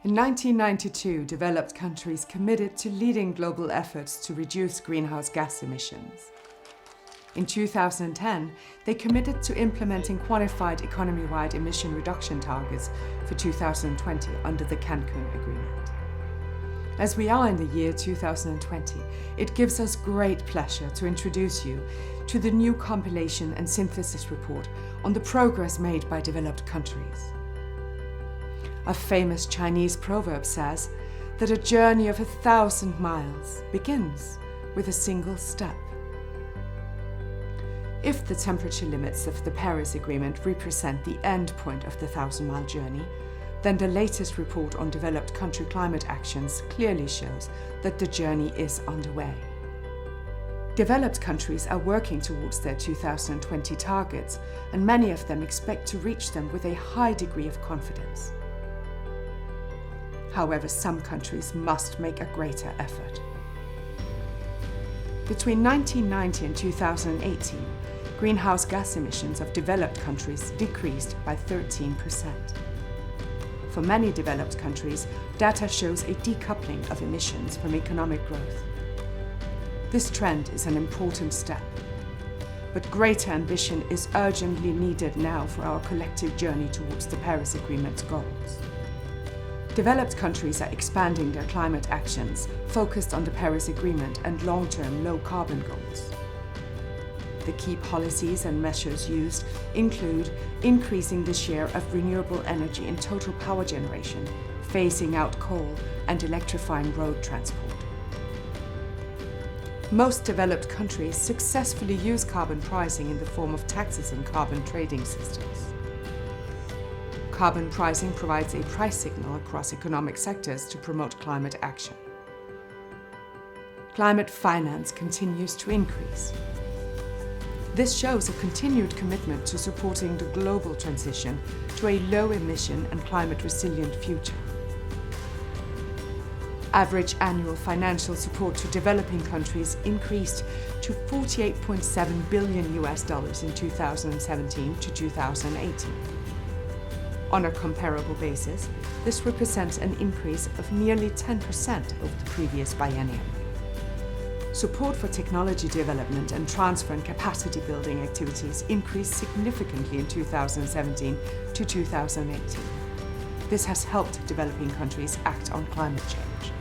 In 1992, developed countries committed to leading global efforts to reduce greenhouse gas emissions. In 2010, they committed to implementing quantified economy-wide emission reduction targets for 2020 under the Cancun Agreement. As we are in the year 2020, it gives us great pleasure to introduce you to the new compilation and synthesis report on the progress made by developed countries. A famous Chinese proverb says that a journey of 1,000 miles begins with a single step. If the temperature limits of the Paris Agreement represent the end point of the 1,000-mile journey, then the latest report on developed country climate actions clearly shows that the journey is underway. Developed countries are working towards their 2020 targets, and many of them expect to reach them with a high degree of confidence. However, some countries must make a greater effort. Between 1990 and 2018, greenhouse gas emissions of developed countries decreased by 13%. For many developed countries, data shows a decoupling of emissions from economic growth. This trend is an important step, but greater ambition is urgently needed now for our collective journey towards the Paris Agreement's goals. Developed countries are expanding their climate actions focused on the Paris Agreement and long-term low-carbon goals. The key policies and measures used include increasing the share of renewable energy in total power generation, phasing out coal, and electrifying road transport. Most developed countries successfully use carbon pricing in the form of taxes and carbon trading systems. Carbon pricing provides a price signal across economic sectors to promote climate action. Climate finance continues to increase. This shows a continued commitment to supporting the global transition to a low-emission and climate-resilient future. Average annual financial support to developing countries increased to $48.7 billion in 2017 to 2018. On a comparable basis, this represents an increase of nearly 10% over the previous biennium. Support for technology development and transfer and capacity building activities increased significantly in 2017 to 2018. This has helped developing countries act on climate change.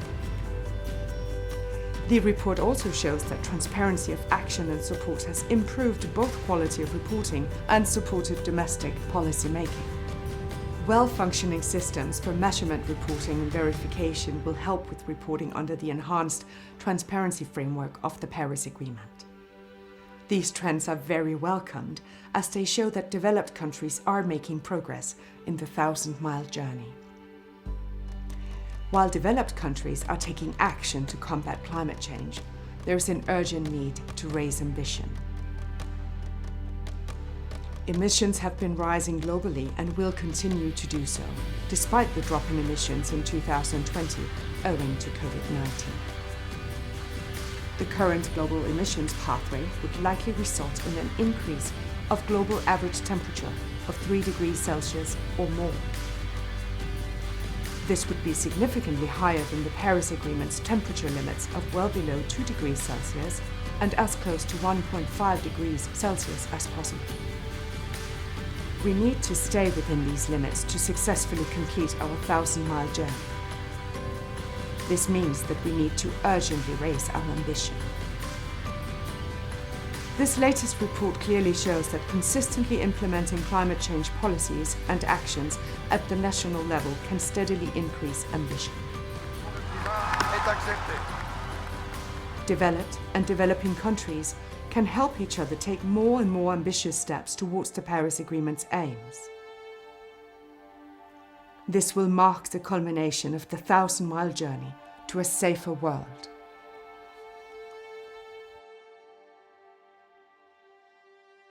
The report also shows that transparency of action and support has improved both quality of reporting and supported domestic policy making. Well-functioning systems for measurement reporting and verification will help with reporting under the enhanced transparency framework of the Paris Agreement. These trends are very welcomed as they show that developed countries are making progress in the 1,000-mile journey. While developed countries are taking action to combat climate change, there is an urgent need to raise ambition. Emissions have been rising globally and will continue to do so, despite the drop in emissions in 2020 owing to COVID-19. The current global emissions pathway would likely result in an increase of global average temperature of 3 degrees Celsius or more. This would be significantly higher than the Paris Agreement's temperature limits of well below 2 degrees Celsius and as close to 1.5 degrees Celsius as possible. We need to stay within these limits to successfully complete our 1,000-mile journey. This means that we need to urgently raise our ambition. This latest report clearly shows that consistently implementing climate change policies and actions at the national level can steadily increase ambition. Developed and developing countries can help each other take more and more ambitious steps towards the Paris Agreement's aims. This will mark the culmination of the 1,000-mile journey to a safer world.